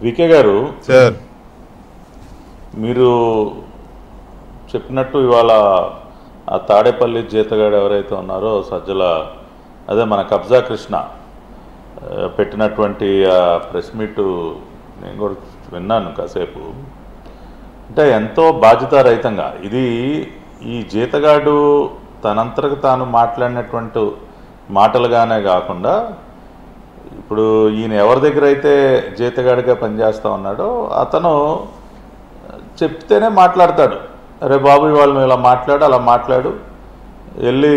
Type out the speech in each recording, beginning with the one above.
VK గారు sir మీరు చెప్పినట్టు ఇవాళ ఆ తాడేపల్లి జీతగాడు ఎవరైతే ఉన్నారో సజ్జల అదే మన కబ్జా కృష్ణ పెట్టినటువంటి ప్రెస్ మీటు నేను కూడా విన్నాను కాసేపు. అంటే ఎంతో బాధ్యతారహితంగా ఇది ఈ జీతగాడు తనంతరకు తాను మాట్లాడినటువంటి మాటలుగానే కాకుండా ఇప్పుడు ఈయన ఎవరి దగ్గర అయితే జీతగాడిగా పనిచేస్తూ ఉన్నాడో అతను చెప్తేనే మాట్లాడతాడు. అరే బాబు ఇవాళ నువ్వు ఇలా మాట్లాడు అలా మాట్లాడు వెళ్ళి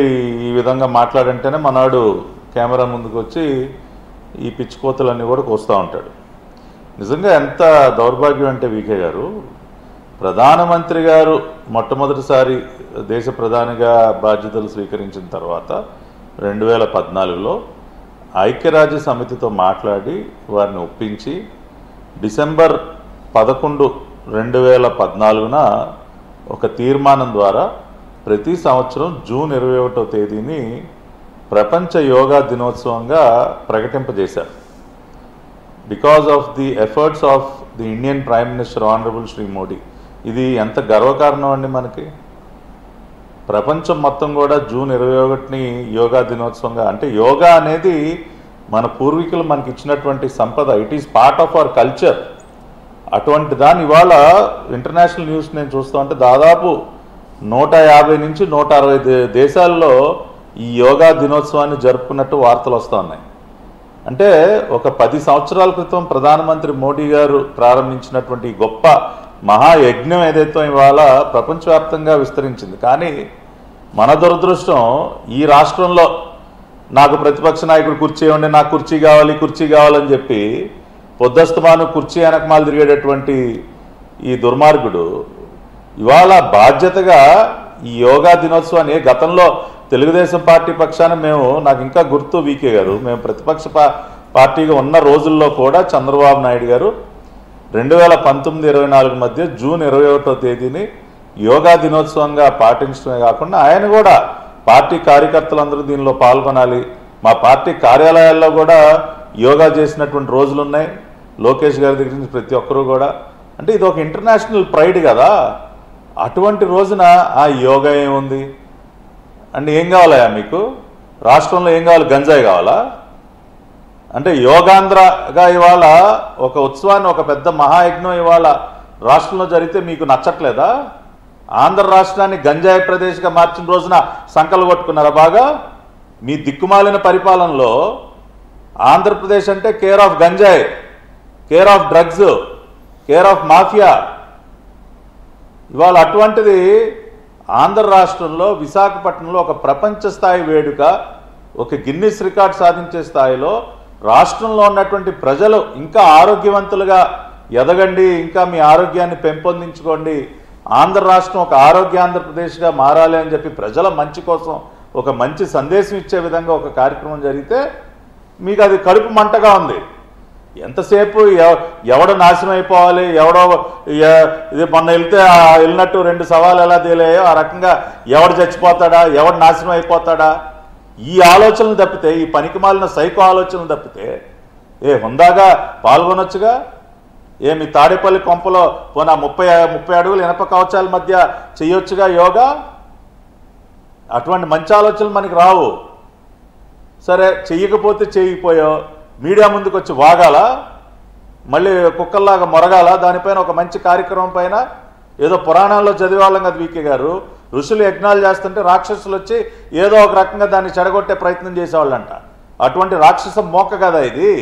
ఈ విధంగా మాట్లాడంటేనే మనవాడు కెమెరా ముందుకు వచ్చి ఈ పిచ్చికోతలన్నీ కూడా కోస్తూ ఉంటాడు. నిజంగా ఎంత దౌర్భాగ్యం అంటే వికే గారు, ప్రధానమంత్రి గారు మొట్టమొదటిసారి దేశ ప్రధానిగా బాధ్యతలు స్వీకరించిన తర్వాత 2014లో ఐక్యరాజ్య సమితితో మాట్లాడి వారిని ఒప్పించి డిసెంబర్ 11, 2014న ఒక తీర్మానం ద్వారా ప్రతి సంవత్సరం జూన్ 21వ తేదీని ప్రపంచ యోగా దినోత్సవంగా ప్రకటింపజేశారు. Because of the efforts of the Indian prime minister honourable Shri Modi. ఇది ఎంత గర్వకారణం అండి మనకి. ప్రపంచం మొత్తం కూడా జూన్ 21ని యోగా దినోత్సవంగా, అంటే యోగా అనేది మన పూర్వీకులు మనకి ఇచ్చినటువంటి సంపద. It is part of our culture. అటువంటి దాన్ని ఇవాళ ఇంటర్నేషనల్ న్యూస్ నేను చూస్తూ ఉంటే దాదాపు 150 నుంచి 160 దేశాల్లో ఈ యోగా దినోత్సవాన్ని జరుపుకున్నట్టు వార్తలు వస్తూ ఉన్నాయి. అంటే ఒక 10 సంవత్సరాల క్రితం ప్రధానమంత్రి మోడీ గారు ప్రారంభించినటువంటి గొప్ప మహాయజ్ఞం ఏదైతే ఇవాళ ప్రపంచవ్యాప్తంగా విస్తరించింది. కానీ మన దురదృష్టం ఈ రాష్ట్రంలో నాకు ప్రతిపక్ష నాయకుడు కుర్చీ ఇవ్వండి, నాకు కుర్చీ కావాలని చెప్పి పొద్దస్తమాను కుర్చీ వెనకమాలు తిరిగేటటువంటి ఈ దుర్మార్గుడు ఇవాళ బాధ్యతగా ఈ యోగా దినోత్సవాన్ని గతంలో తెలుగుదేశం పార్టీ పక్షాన నాకు ఇంకా గుర్తు వికే గారు, మేము ప్రతిపక్ష పార్టీగా ఉన్న రోజుల్లో కూడా చంద్రబాబు నాయుడు గారు 2019-24 మధ్య జూన్ 21వ తేదీని యోగా దినోత్సవంగా పాటించడమే కాకుండా ఆయన కూడా పార్టీ కార్యకర్తలందరూ దీనిలో పాల్గొనాలి, మా పార్టీ కార్యాలయాల్లో కూడా యోగా చేసినటువంటి రోజులు ఉన్నాయి. లోకేష్ గారి దగ్గర నుంచి ప్రతి ఒక్కరూ కూడా, అంటే ఇది ఒక ఇంటర్నేషనల్ ప్రైడ్ కదా. అటువంటి రోజున ఆ యోగా ఏముంది అంటే ఏం కావాలయా మీకు? రాష్ట్రంలో ఏం కావాలి? గంజాయి కావాలా? అంటే యోగాంధ్రగా ఇవాళ ఒక ఉత్సవాన్ని, ఒక పెద్ద మహాయజ్ఞం ఇవాళ రాష్ట్రంలో జరిగితే మీకు నచ్చట్లేదా? ఆంధ్ర రాష్ట్రాన్ని గంజాయి ప్రదేశ్గా మార్చిన రోజున సంకలు కొట్టుకున్నారా బాగా? మీ దిక్కుమాలిన పరిపాలనలో ఆంధ్రప్రదేశ్ అంటే కేర్ ఆఫ్ గంజాయి, care of drugs, care of mafia. ఇవాళ అటువంటిది ఆంధ్ర రాష్ట్రంలో విశాఖపట్నంలో ఒక ప్రపంచ స్థాయి వేడుక, ఒక గిన్నిస్ రికార్డ్ సాధించే స్థాయిలో రాష్ట్రంలో ఉన్నటువంటి ప్రజలు ఇంకా ఆరోగ్యవంతులుగా ఎదగండి, ఇంకా మీ ఆరోగ్యాన్ని పెంపొందించుకోండి, ఆంధ్ర రాష్ట్రం ఒక ఆరోగ్య ఆంధ్రప్రదేశ్గా మారాలి అని చెప్పి ప్రజల మంచి కోసం ఒక మంచి సందేశం ఇచ్చే విధంగా ఒక కార్యక్రమం జరిగితే మీకు అది కడుపు మంటగా ఉంది. ఎంతసేపు ఎవడో నాశనం అయిపోవాలి, ఎవడో ఇది మొన్న వెళ్ళినట్టు 2 సవాలు ఎలా తేలాయో ఆ రకంగా ఎవడు చచ్చిపోతాడా, ఎవడు నాశనం అయిపోతాడా, ఈ ఆలోచనలు తప్పితే, ఈ పనికిమాలిన సైకో ఆలోచనలు తప్పితే హుందాగా పాల్గొనొచ్చుగా. మీ తాడేపల్లి కొంపలో పోనా 30 అడుగుల ఇనప కవచాల మధ్య చేయొచ్చుగా యోగా. అటువంటి మంచి ఆలోచనలు మనకి రావు. సరే చెయ్యకపోతే చేయకపోయో మీడియా ముందుకు వచ్చి వాగాల, మళ్ళీ కుక్కల్లాగా మొరగాల. దానిపైన ఒక మంచి కార్యక్రమం పైన ఏదో పురాణాల్లో చదివేవాళ్ళం కదా వికే గారు, ఋషులు యజ్ఞాలు చేస్తుంటే రాక్షసులు వచ్చి ఏదో ఒక రకంగా దాన్ని చెడగొట్టే ప్రయత్నం చేసేవాళ్ళంట. అటువంటి రాక్షస మోక కదా ఇది.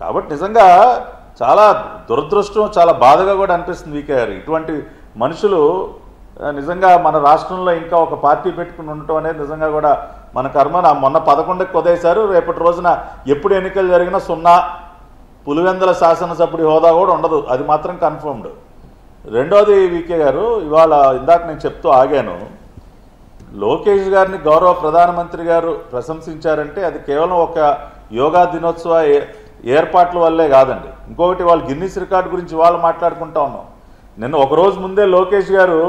కాబట్టి నిజంగా చాలా దురదృష్టం, చాలా బాధగా కూడా అనిపిస్తుంది వికే గారు. ఇటువంటి మనుషులు నిజంగా మన రాష్ట్రంలో ఇంకా ఒక పార్టీ పెట్టుకుని ఉండటం అనేది నిజంగా కూడా మన కర్మ. మొన్న 11కి కొదేశారు, రేపటి రోజున ఎప్పుడు ఎన్నికలు జరిగినా 0 పులివెందుల శాసనసభ్యుడి హోదా కూడా ఉండదు, అది మాత్రం కన్ఫర్మ్డ్. రెండోది వికే గారు, ఇవాళ ఇందాక నేను చెప్తూ ఆగాను, లోకేష్ గారిని గౌరవ ప్రధానమంత్రి గారు ప్రశంసించారంటే అది కేవలం ఒక యోగా దినోత్సవ ఏర్పాట్ల వల్లే కాదండి. ఇంకొకటి వాళ్ళు గిన్నిస్ రికార్డు గురించి వాళ్ళు మాట్లాడుకుంటా ఉన్నాం. నిన్న ఒక రోజు ముందే లోకేష్ గారు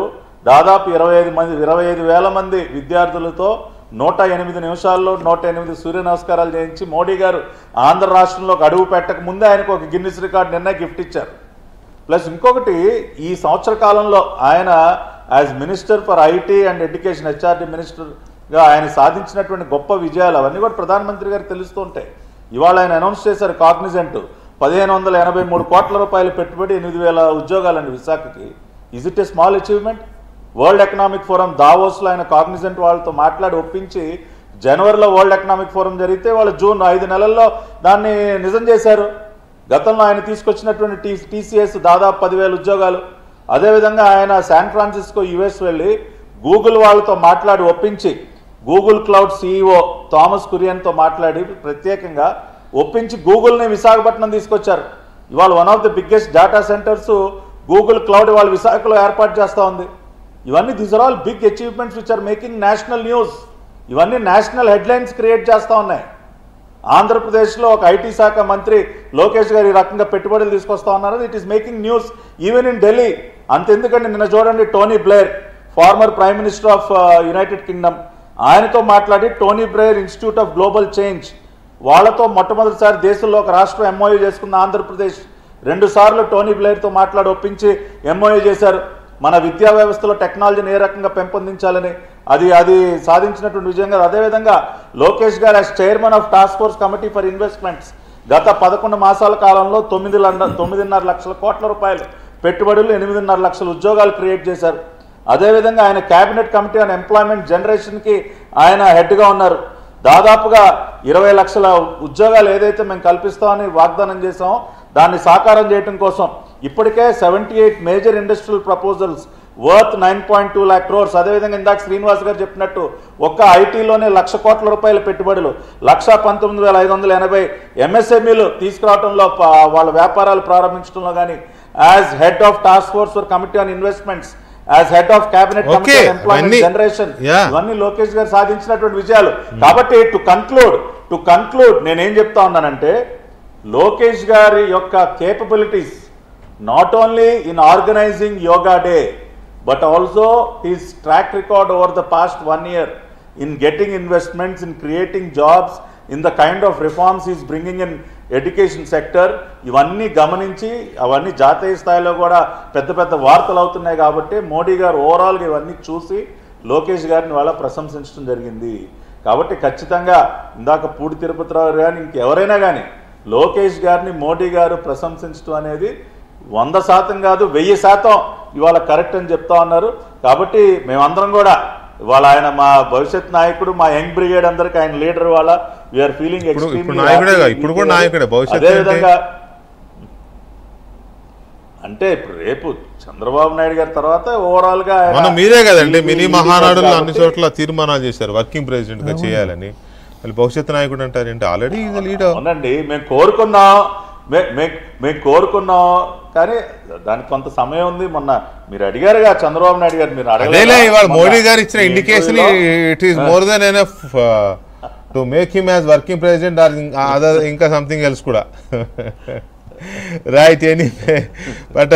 దాదాపు 25,000 మంది విద్యార్థులతో 108 నిమిషాల్లో 108 సూర్య నమస్కారాలు చేయించి మోడీ గారు ఆంధ్ర రాష్ట్రంలోకి అడుగు పెట్టక ముందే ఆయనకు ఒక గిన్నిస్ రికార్డ్ నిన్న గిఫ్ట్ ఇచ్చారు. ప్లస్ ఇంకొకటి, ఈ సంవత్సర కాలంలో ఆయన as minister for IT and education, HRD మినిస్టర్గా ఆయన సాధించినటువంటి గొప్ప విజయాలు అవన్నీ కూడా ప్రధానమంత్రి గారు తెలుస్తూ ఉంటాయి. ఇవాళ ఆయన అనౌన్స్ చేశారు కాగ్నిజెంట్ 1583 కోట్ల రూపాయలు పెట్టుబడి 8000 ఉద్యోగాలండి విశాఖకి. Is it a small achievement? World economic forum దావోస్లో ఆయన కాగ్నిజెంట్ వాళ్ళతో మాట్లాడి ఒప్పించి జనవరిలో వరల్డ్ ఎకనామిక్ ఫోరం జరిగితే వాళ్ళు జూన్ 5 నెలల్లో దాన్ని నిజం చేశారు. గతంలో ఆయన తీసుకొచ్చినటువంటి టీసీఎస్ దాదాపు 10,000 ఉద్యోగాలు. అదేవిధంగా ఆయన శాన్ ఫ్రాన్సిస్కో యుఎస్ వెళ్ళి గూగుల్ వాళ్ళతో మాట్లాడి ఒప్పించి గూగుల్ క్లౌడ్ సీఈఓ థామస్ కురియన్తో మాట్లాడి ప్రత్యేకంగా ఒప్పించి గూగుల్ని విశాఖపట్నం తీసుకొచ్చారు. ఇవాళ one of the biggest data centres Google cloud ఇవాళ విశాఖలో ఏర్పాటు చేస్తూ ఉంది. ఇవన్నీ these are all big achievements which are making national news. ఇవన్నీ నేషనల్ హెడ్లైన్స్ క్రియేట్ చేస్తూ ఉన్నాయి. ఆంధ్రప్రదేశ్లో ఒక ఐటీ శాఖ మంత్రి లోకేష్ గారు ఈ రకంగా పెట్టుబడులు తీసుకొస్తా ఉన్నారు. It is making news even in Delhi. అంతెందుకండి, నిన్న చూడండి Tony Blair, farmer prime minister of United Kingdom, ఆయనతో మాట్లాడి Tony Blair institute of global change వాళ్ళతో మొట్టమొదటిసారి దేశంలో ఒక రాష్ట్రం ఎంఓయూ చేసుకున్న ఆంధ్రప్రదేశ్ 2 సార్లు టోనీ బ్లేర్తో మాట్లాడి ఒప్పించి ఎంఓయూ చేశారు. మన విద్యా వ్యవస్థలో టెక్నాలజీని ఏ రకంగా పెంపొందించాలని అది సాధించినటువంటి విజయం కాదు. అదేవిధంగా లోకేష్ గారు as chairman of task force committee for investments గత 11 మాసాల కాలంలో 9.5 లక్షల కోట్ల రూపాయలు పెట్టుబడులు, 8.5 లక్షల ఉద్యోగాలు క్రియేట్ చేశారు. అదేవిధంగా ఆయన క్యాబినెట్ కమిటీ ఆన్ ఎంప్లాయ్మెంట్ జనరేషన్కి ఆయన హెడ్గా ఉన్నారు. దాదాపుగా 20 లక్షల ఉద్యోగాలు ఏదైతే మేము కల్పిస్తామని వాగ్దానం చేసామో దాన్ని సాకారం చేయడం కోసం ఇప్పటికే 78 major industrial proposals worth 9.2 lakh crores. అదేవిధంగా ఇందాక శ్రీనివాస్ గారు చెప్పినట్టు ఒక్క ఐటీలోనే 1,00,000 కోట్ల రూపాయల పెట్టుబడులు, 1,19,580 ఎంఎస్ఎంఈలు తీసుకురావడంలో, వాళ్ళ వ్యాపారాలు ప్రారంభించడంలో కానీ, as head of task force for committee on investments, as head of cabinet committee on employment generation, ఇవన్నీ లోకేష్ గారు సాధించినటువంటి విజయాలు. కాబట్టి టు కన్క్లూడ్ నేనేం చెప్తా ఉన్నానంటే, లోకేష్ గారి యొక్క capabilities not only in organising yoga day but also his track record over the past 1 year in getting investments, in creating jobs, in the kind of reforms he is bringing in education sector, ఇవన్నీ గమనించి అవన్నీ జాతీయ స్థాయిలో కూడా పెద్ద పెద్ద వార్తలు అవుతున్నాయి. కాబట్టి మోడీ గారు ఓవరాల్గా ఇవన్నీ చూసి లోకేష్ గారిని వాళ్ళ ప్రశంసించడం జరిగింది. కాబట్టి ఖచ్చితంగా ఇందాక పూడి తిరుపతిరావు కానీ ఇంకెవరైనా కానీ లోకేష్ గారిని మోడీ గారు ప్రశంసించడం అనేది 100% కాదు 1000% ఇవాళ కరెక్ట్ అని చెప్తా ఉన్నారు. కాబట్టి మేమందరం కూడా ఇవాళ ఆయన మా భవిష్యత్ నాయకుడు, మా యంగ్ బ్రిగేడ్ అందరికి ఆయన లీడర్, వాళ్ళ వీఆర్ ఫీలింగ్ అదేవిధంగా అంటే ఇప్పుడు రేపు చంద్రబాబు నాయుడు గారి తర్వాత ఓవరాల్ గా మీరే కదండి మినీ మహానాడులో అన్ని చోట్ల తీర్మానాలు చేశారు వర్కింగ్ ప్రెసిడెంట్ గా చేయాలని. భవిష్యత్ నాయకుడు అంటారేంటి? Already leader. అవునండి, మేము కోరుకున్నాం కానీ దానికి కొంత సమయం ఉంది. మొన్న మీరు అడిగారుగా చంద్రబాబు నాయుడు గారు, మీరు అడగలే. ఇవాళ మోడీ గారు ఇచ్చిన indication it is more than enough to make him as working president or other ఇంకా సంథింగ్ ఎల్స్ కూడా. Right, anyway but